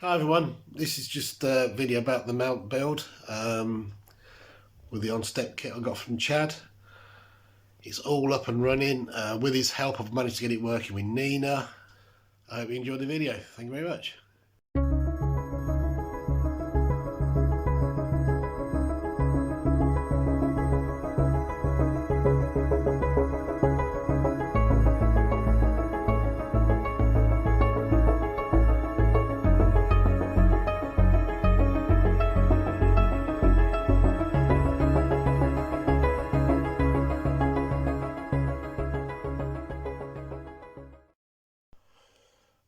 Hi everyone, this is just a video about the mount build with the Onstep kit I got from Chad. It's all up and running. With his help I've managed to get it working with Nina. I hope you enjoyed the video. Thank you very much.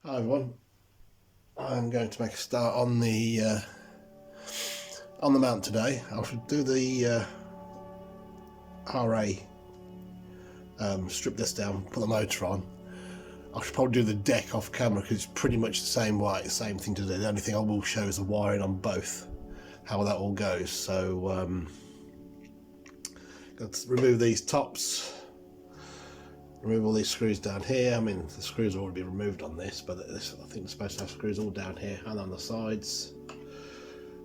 Hi everyone, I'm going to make a start on the mount today. I should do the RA, strip this down, put the motor on. I should probably do the deck off camera because it's pretty much the same way, same thing to do. The only thing I will show is the wiring on both, how that all goes. So got to remove these tops. Remove all these screws down here. I mean, the screws have already been removed on this, but this, I think it's supposed to have screws all down here and on the sides.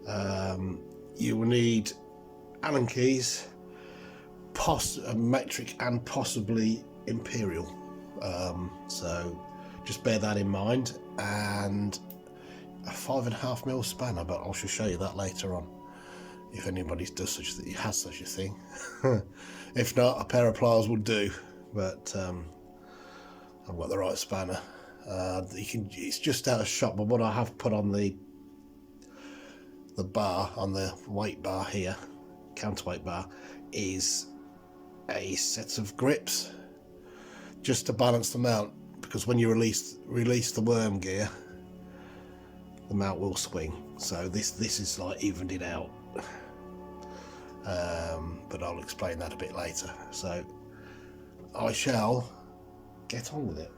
You will need Allen keys, metric and possibly imperial. So just bear that in mind, and a 5.5mm spanner, but I shall show you that later on if anybody does has such a thing. If not, a pair of pliers will do. But I've got the right spanner. It's just out of shot, but what I have put on the bar, on the weight bar here, counterweight bar, is a set of grips just to balance the mount, because when you release the worm gear, the mount will swing. So this is like evened it out, but I'll explain that a bit later. So I shall get on with it.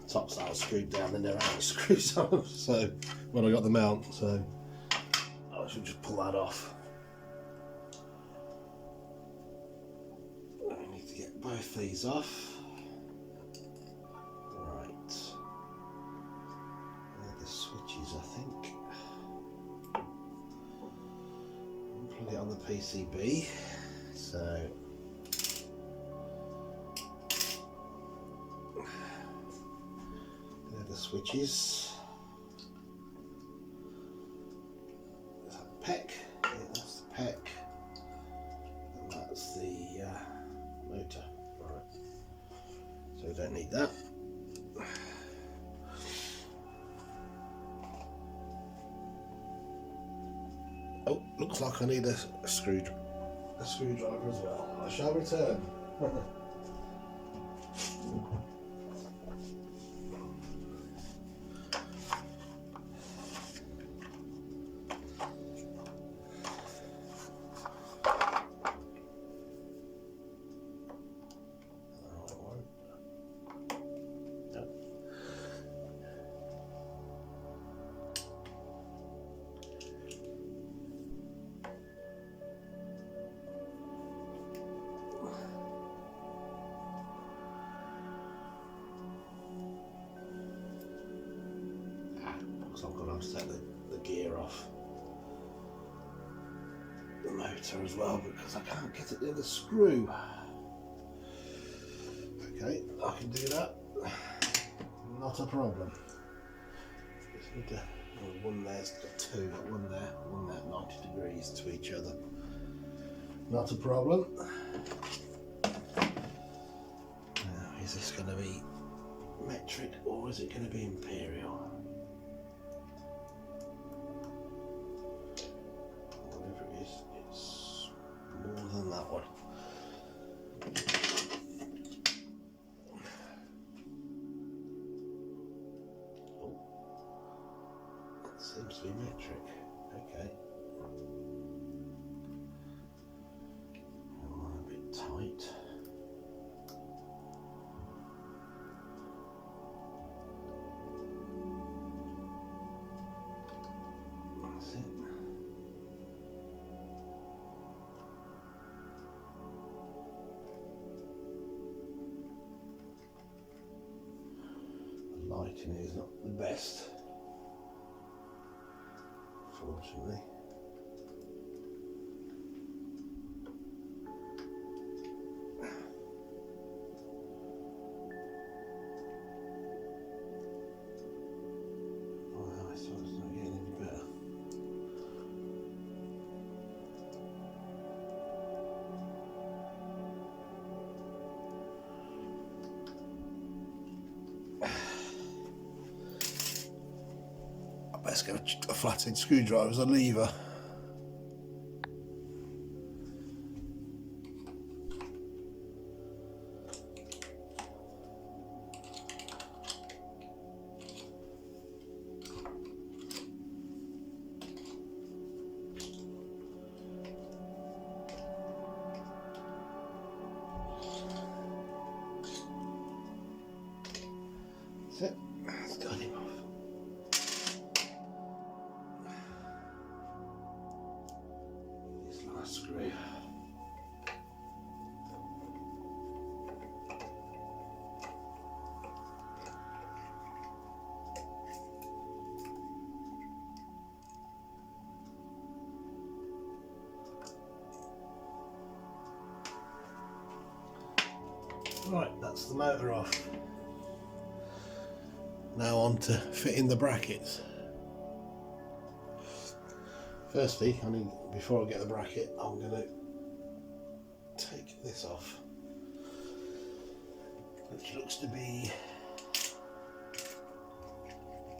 Tops are screwed down and they're out of screws on, so when I got the mount, so I should just pull that off. I need to get both these off. Right, they're the switches, I think. I'll plug it on the PCB. So switches. There's a PEC, yeah, that's the PEC, and that's the motor. Right, so we don't need that. Oh, looks like I need a screwdriver as well. I shall return. So I'm going to set the gear off the motor as well, because I can't get it near the screw. Okay, I can do that, not a problem. Just need to, one there's got two, got one there, 90 degrees to each other. Not a problem. Now, is this going to be metric or is it going to be imperial? More than that one. Seems to be metric. Okay. Oh, a bit tight. That's it. The lighting is not the best, fortunately. Let's get a flathead screwdriver as a lever. That's it. That's got him off. This last screw. Right, that's the motor off. Now on to fitting the brackets. Firstly, before I get the bracket, I'm going to take this off, which looks to be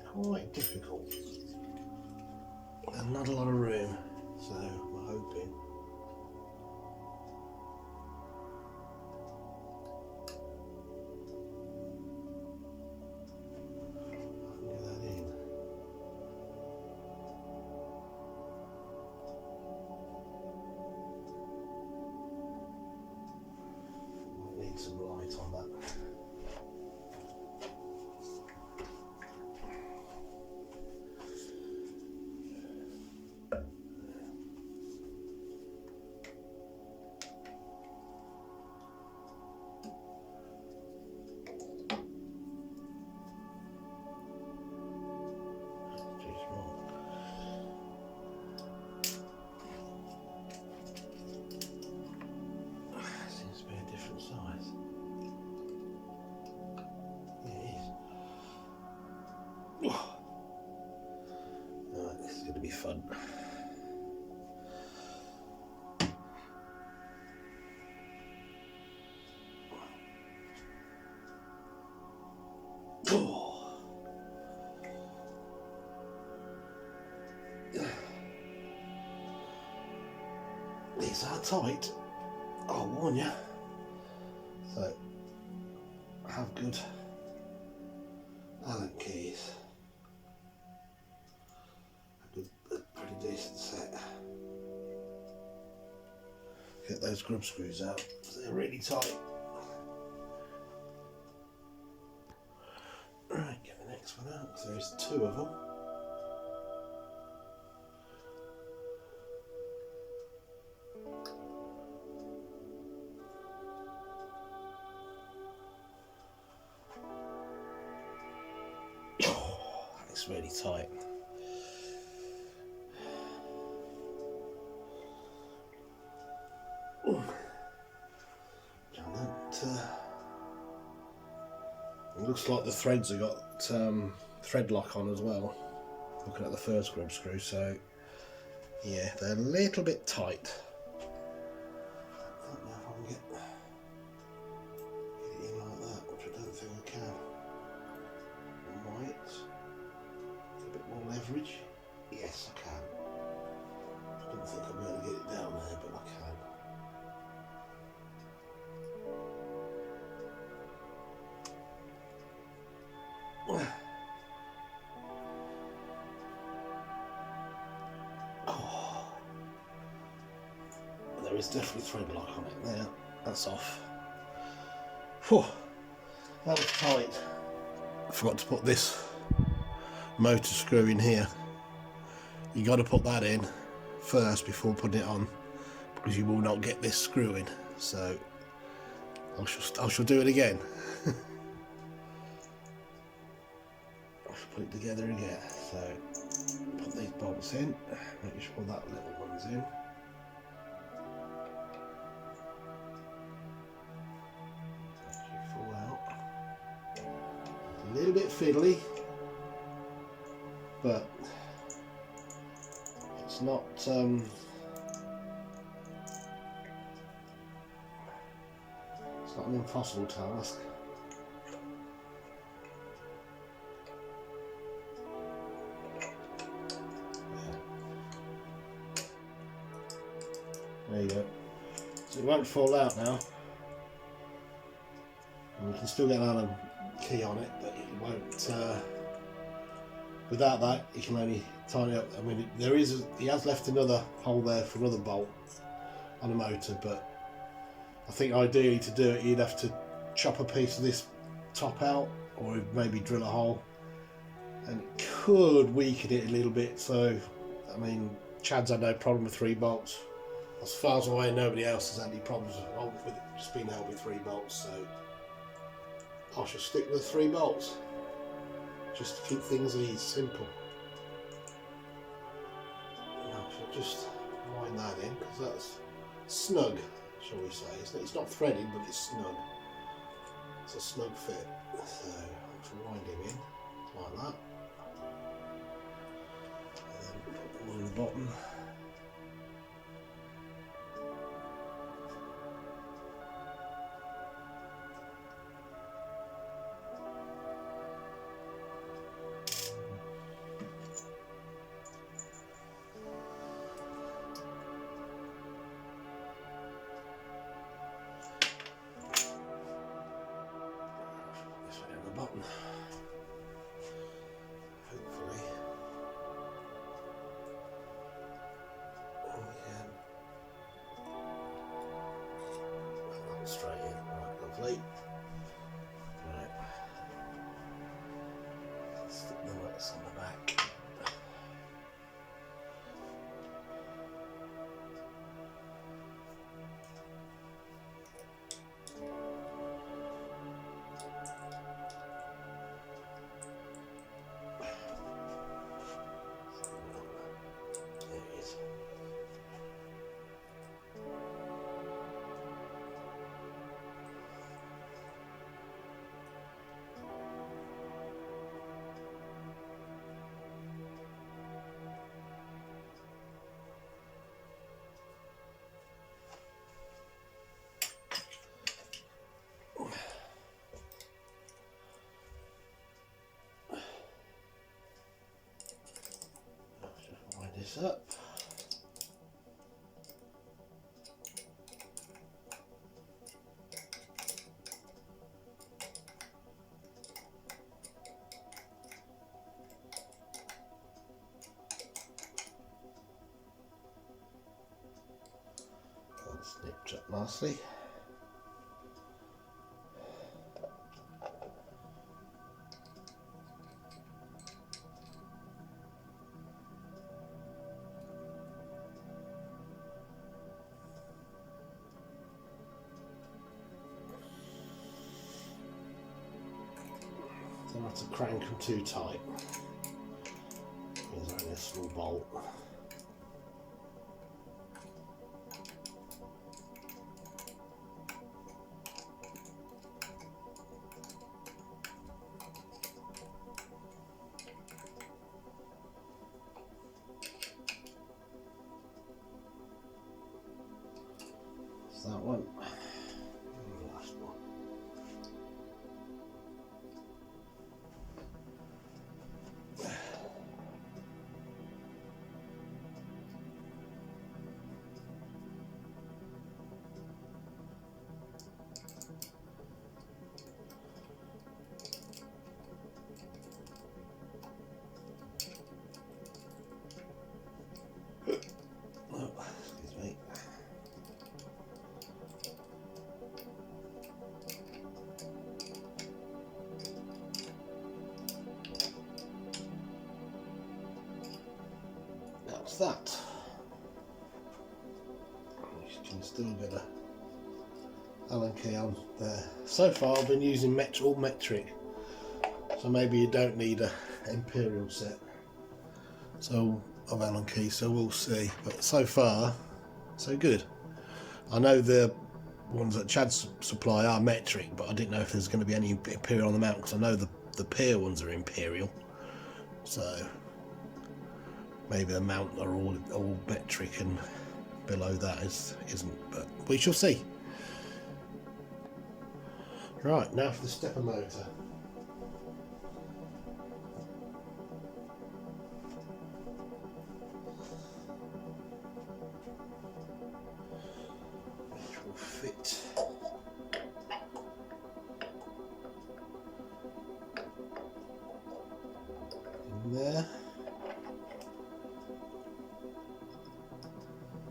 quite difficult and not a lot of room, so we're hoping. Some light on that. Seems to be a different size. Alright, this is going to be fun. These are tight, I'll warn you. So, have good Allen keys. A pretty decent set. Get those grub screws out, they're really tight. Right, get the next one out. There's two of them. It's really tight. It looks like the threads have got thread lock on as well, looking at the first grub screw, so yeah, they're a little bit tight. I don't know if I can get it in like that, which I don't think I can. Right, a bit more leverage. Yes, I can. I don't think I'll be able to get it down there, but I can. is definitely thread lock on it. There, that's off. Whew, that was tight. I forgot to put this motor screw in here. You got to put that in first before putting it on, because you will not get this screw in. So I shall do it again. I shall put it together again. So put these bolts in, make sure that little one's in. Fall out. A little bit fiddly, but it's not it's not an impossible task. There you go. So it won't fall out now. And you can still get an Allen key on it, but it won't. Without that, you can only tighten it up. I mean, he has left another hole there for another bolt on the motor, but I think ideally to do it, you'd have to chop a piece of this top out, or maybe drill a hole, and it could weaken it a little bit. So, I mean, Chad's had no problem with 3 bolts. As far as I'm aware, nobody else has had any problems with it just being held with 3 bolts, so I shall stick with 3 bolts just to keep things easy, simple. And I shall just wind that in, because that's snug, shall we say. It's not threaded, but it's snug. It's a snug fit. So I shall wind him in like that, and then put the one in the bottom. Button. Hopefully we can put that straight in. Right, lovely. Right, stick the nuts on the back. This up. That's nipped up nicely. Don't have to crank them too tight. There's only a small bolt. That's that one. And the last one. Oh, excuse me. that. You can still get a Allen key on there. So far I've been using all metric, so maybe you don't need a imperial set of Allen keys, so we'll see. But so far so good. I know the ones that Chad's supply are metric, but I didn't know if there's going to be any imperial on the mount, because I know the Pier ones are imperial, so maybe the mount are all metric and below that isn't, but we shall see. Right, now for the stepper motor. Which will fit in there.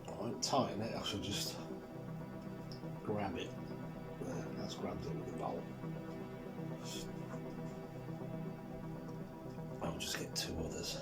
I won't tighten it, I shall just grab it. Let's grab it with the bolt. I'll just get two others.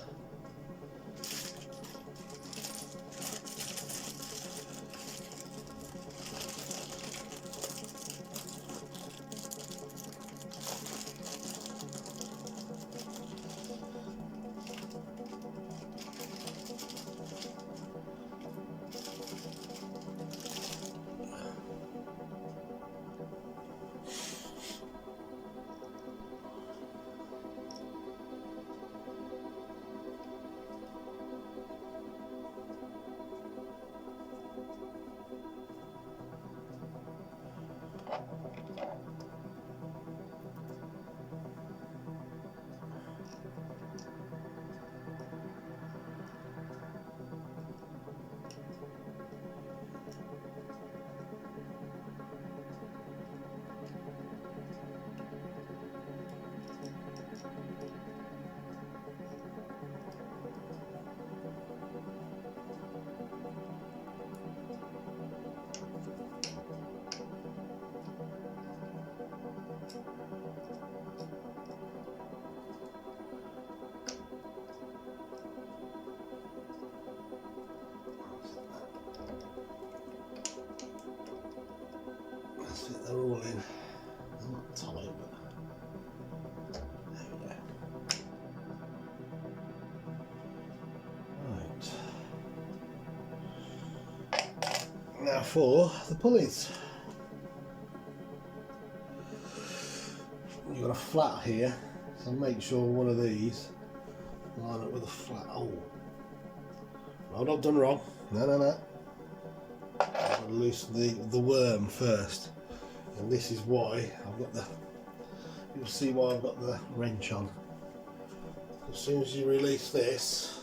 They're all in. They're not tight, but there we go. Right. Now for the pulleys. You've got a flat here, so make sure one of these line up with a flat. Oh, no, I've done wrong. No. I've got to loosen the worm first. And this is why I've got you'll see why I've got the wrench on. As soon as you release this,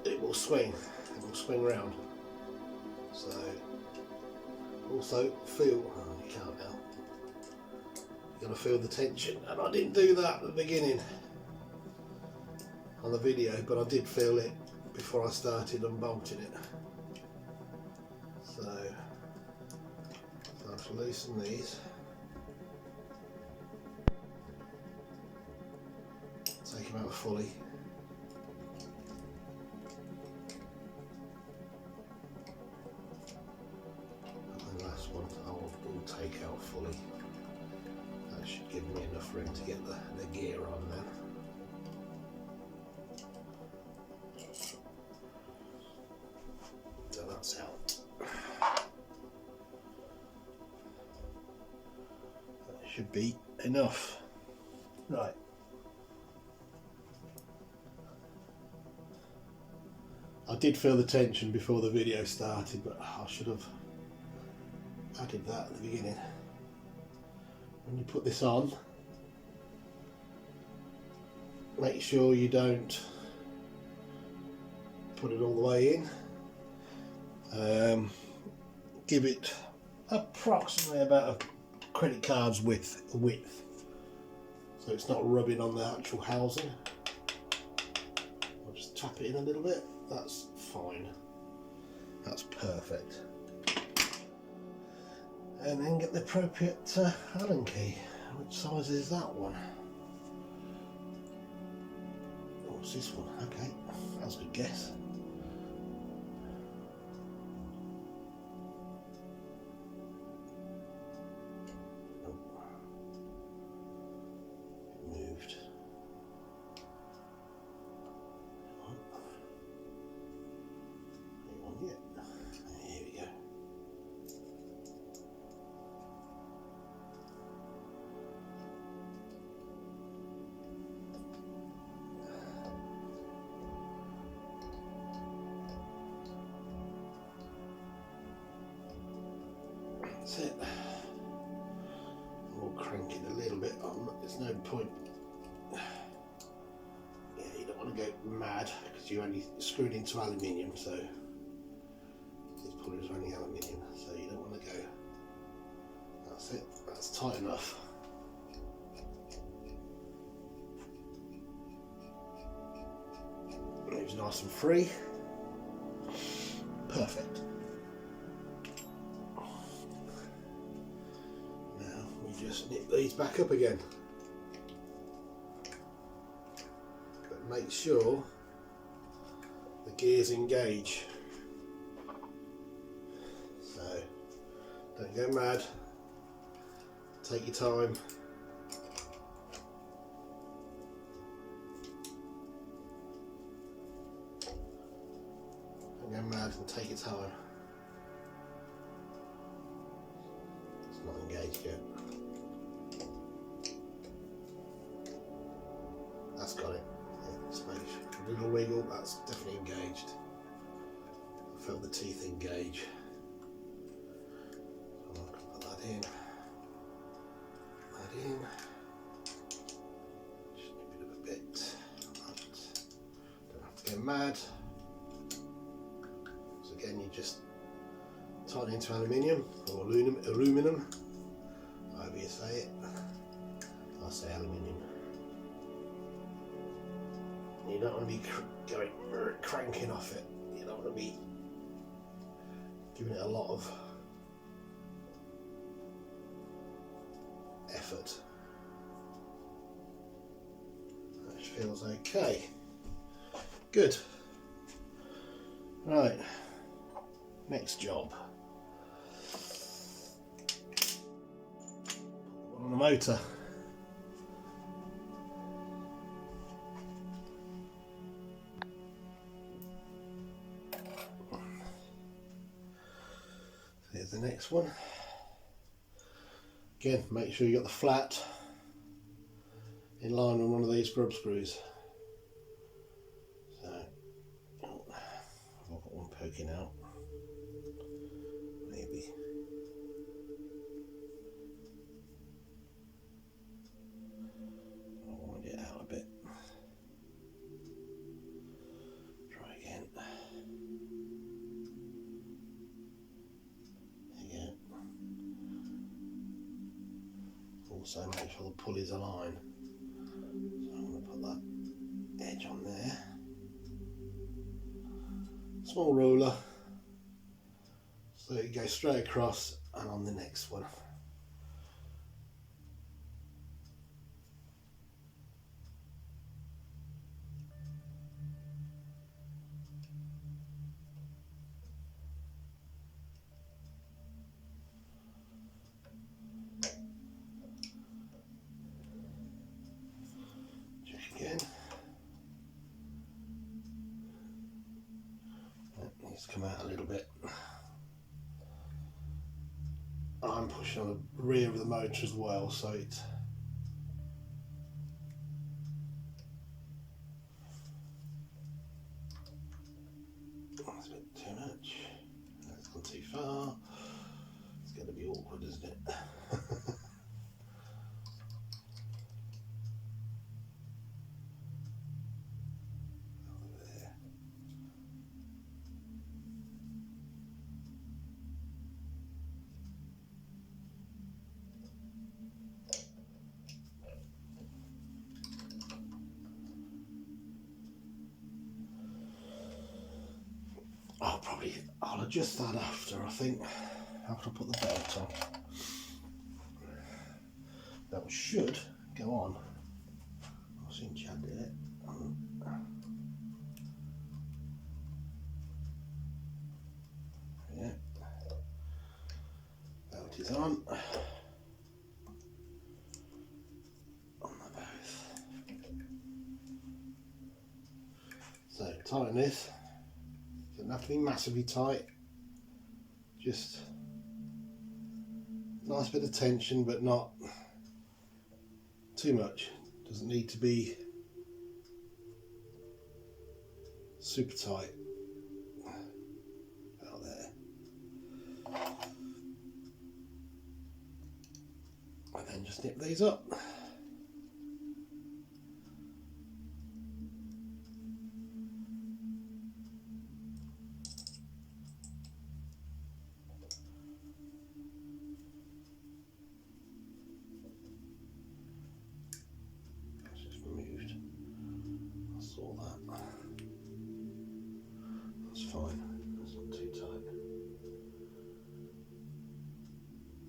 it will swing round. So, also feel, oh, you can't now. You're going to feel the tension, and I didn't do that at the beginning on the video, but I did feel it before I started unbolting it. So to loosen these, take them out fully, and the last one I'll take out fully. That should give me enough room to get the gear on then. So that's out. Should be enough. Right. I did feel the tension before the video started, but I should have added that at the beginning. When you put this on, make sure you don't put it all the way in. Give it approximately about a credit card's width, so it's not rubbing on the actual housing. I'll just tap it in a little bit. That's fine. That's perfect. And then get the appropriate Allen key. Which size is that one? Oh, What's this one? Okay, that's a good guess. That's it. We'll crank it a little bit on. There's no point. Yeah, you don't want to go mad because you're only screwed into aluminium, so these pulleys are only aluminium, so you don't want to go. That's it. That's tight enough. Leaves nice and free. Perfect. Just nip these back up again, but make sure the gears engage, so don't go mad, take your time. Don't go mad and take your time. It's not engaged yet. That's got it. Yeah, just make a little wiggle, that's definitely engaged. I felt the teeth engage. So I can put that in. Put that in. Just nip it up a bit. Don't have to go mad. So again, you just tighten into aluminium or aluminum, however you say it. I say aluminium. You don't want to be going cranking off it. You don't want to be giving it a lot of effort. That feels okay. Good. Right. Next job. On the motor. Here's the next one. Again, make sure you got the flat in line with one of these grub screws. So, I've got one poking out. Maybe. I want to get out a bit. Try again. Also make sure the pulleys align. So I'm going to put that edge on there. Small ruler, so it goes straight across and on the next one. Again. That needs to come out a little bit. I'm pushing on the rear of the motor as well, so it's a bit too much. That's gone too far. It's going to be awkward, isn't it? I'll adjust that after, I think, after I put the belt on. That should go on. I've seen Chad do it. tighten this. Doesn't have to be massively tight, just a nice bit of tension, but not too much. Doesn't need to be super tight. Out there. And then just nip these up. That's fine, that's not too tight.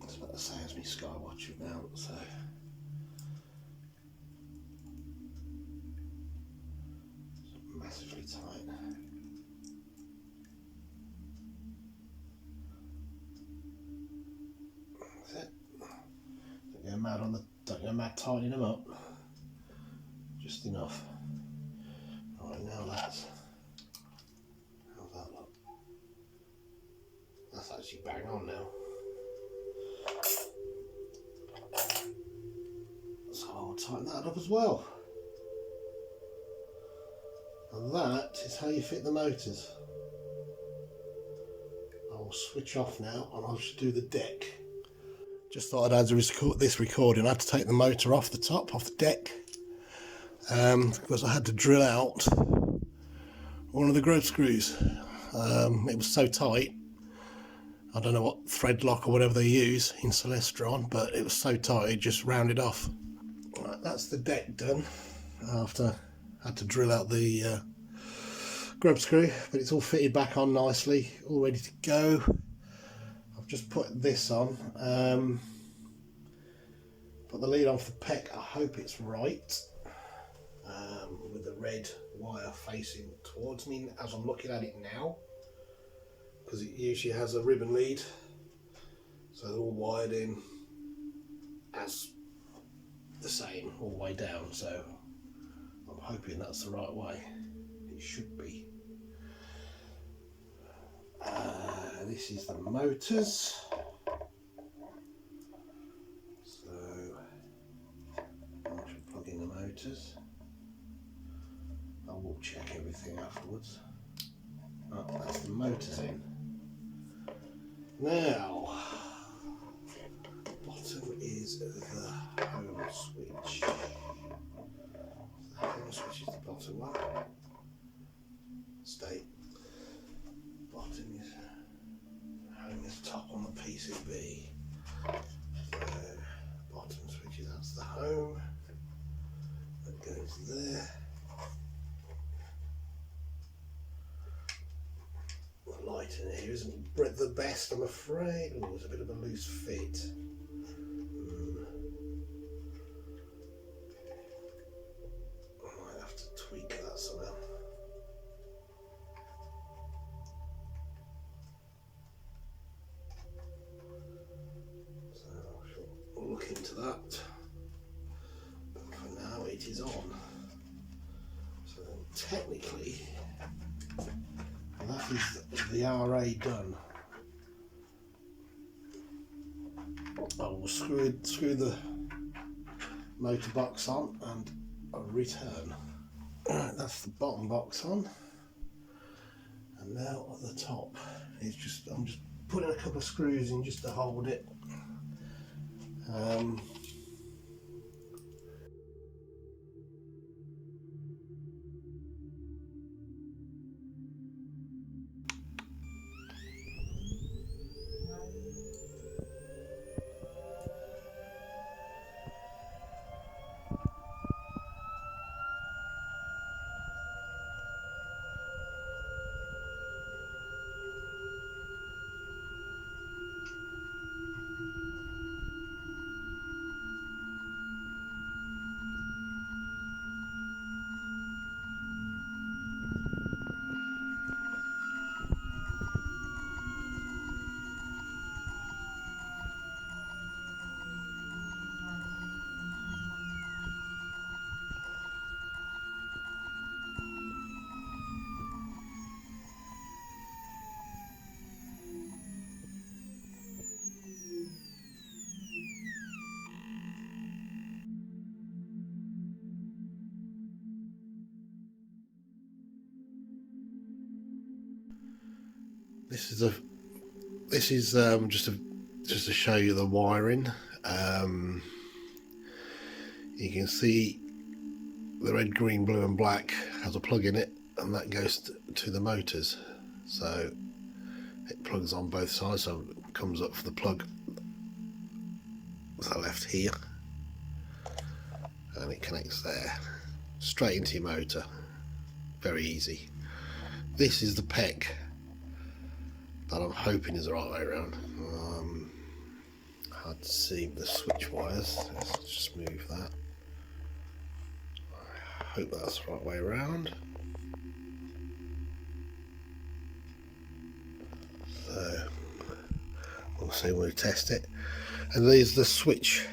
It's about the same as my Skywatch mount, so it's not massively tight. That's it. Don't go mad tightening them up. Just enough. Right, now how's that look? That's actually bang on now. So I'll tighten that up as well. And that is how you fit the motors. I'll switch off now and I'll just do the deck. Just thought I'd add this recording. I had to take the motor off the top, off the deck, because I had to drill out one of the grub screws. It was so tight. I don't know what thread lock or whatever they use in Celestron, but it was so tight it just rounded off. Right, that's the deck done. After I had to drill out the grub screw, but it's all fitted back on nicely, all ready to go. I've just put this on. Put the lead on for the PEC. I hope it's right. With the red wire facing towards me as I'm looking at it now, because it usually has a ribbon lead, so they're all wired in as the same all the way down, so I'm hoping that's the right way. It should be. This is the motors. So I should plug in the motors. I will check everything afterwards. Oh, that's the motors in. Now, bottom is the home switch. The home switch is the bottom one. State. Bottom is home is top on the PCB. So, bottom switches, that's the home. That goes there. The light in here isn't the best, I'm afraid. Oh, it's a bit of a loose fit. I might have to tweak that somehow. So I shall look into that. But for now it is on. So technically that is the RA done. I will screw the motor box on and I'll return. Alright, that's the bottom box on. And now at the top, I'm just putting a couple of screws in just to hold it. This is just to show you the wiring. You can see the red, green, blue and black has a plug in it, and that goes to the motors. So it plugs on both sides, so it comes up for the plug to the left here, and it connects there straight into your motor. Very easy. This is the PEC that I'm hoping is the right way around. Hard to see the switch wires. Let's just move that. I hope that's the right way around. So we'll see when we test it. And these are the switch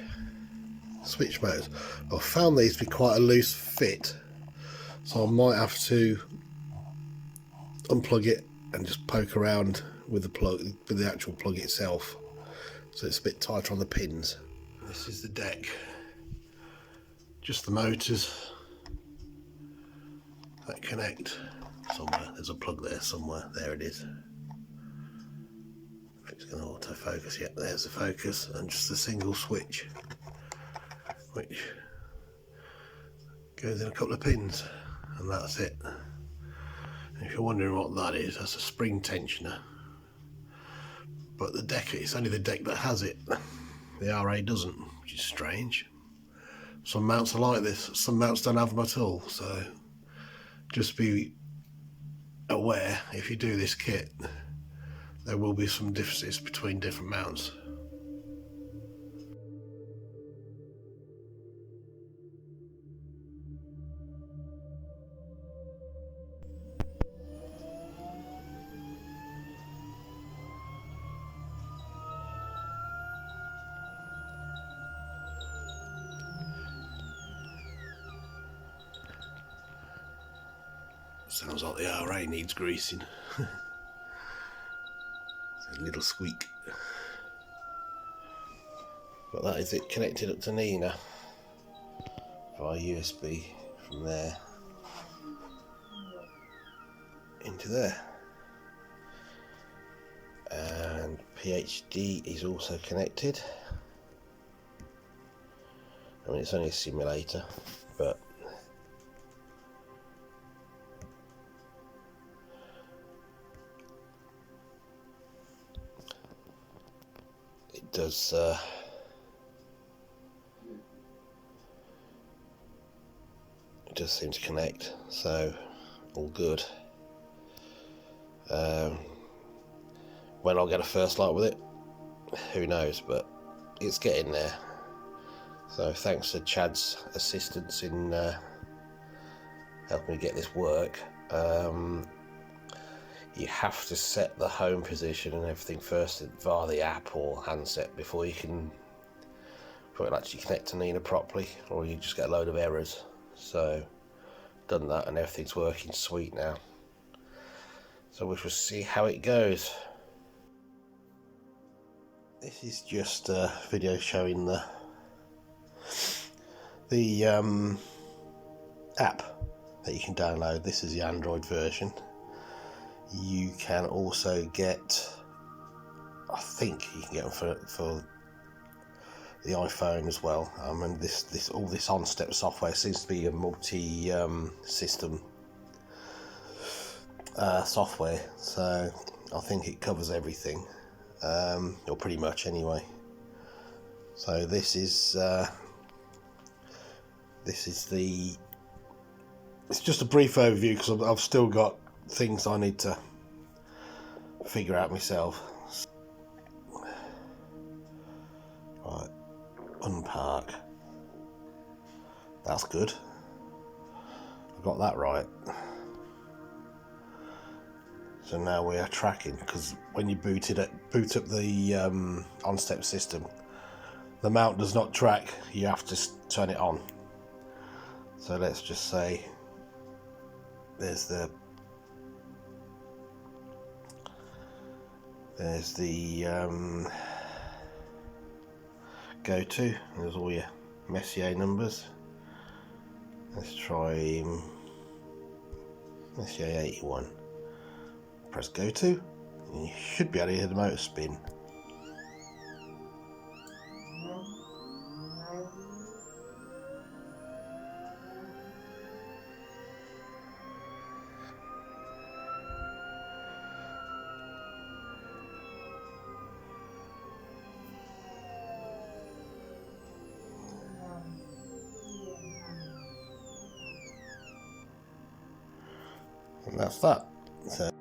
motors. I've found these to be quite a loose fit, so I might have to unplug it and just poke around with the plug, with the actual plug itself, so it's a bit tighter on the pins. This is the deck, just the motors that connect somewhere. There's a plug there somewhere. There it is. If it's going to autofocus, yep, there's the focus, and just a single switch which goes in a couple of pins, and that's it. And if you're wondering what that is, that's a spring tensioner. But the deck, it's only the deck that has it. The RA doesn't, which is strange. Some mounts are like this, some mounts don't have them at all. So just be aware, if you do this kit, there will be some differences between different mounts. Sounds like the RA needs greasing. It's a little squeak. But that is it, connected up to Nina via USB from there into there. And PhD is also connected. I mean, it's only a simulator, but it does seem to connect, so all good. When I'll get a first light with it, who knows, but it's getting there. So thanks to Chad's assistance in helping me get this work. You have to set the home position and everything first via the app or handset before it'll actually connect to Nina properly, or you just get a load of errors. So done that and everything's working sweet now. So we shall see how it goes. This is just a video showing the app that you can download. This is the Android version. You can also get, I think you can get them for the iPhone as well. And all this Onstep software seems to be a multi system software, so I think it covers everything, or pretty much anyway. So this is it's just a brief overview because I've still got things I need to figure out myself. Right, unpark. That's good. I got that right. So now we are tracking, because when you boot up the Onstep system, the mount does not track. You have to turn it on. So let's just say there's the go to. There's all your Messier numbers. Let's try Messier 81. Press go to. You should be able to hear the motor spin. And that's that. So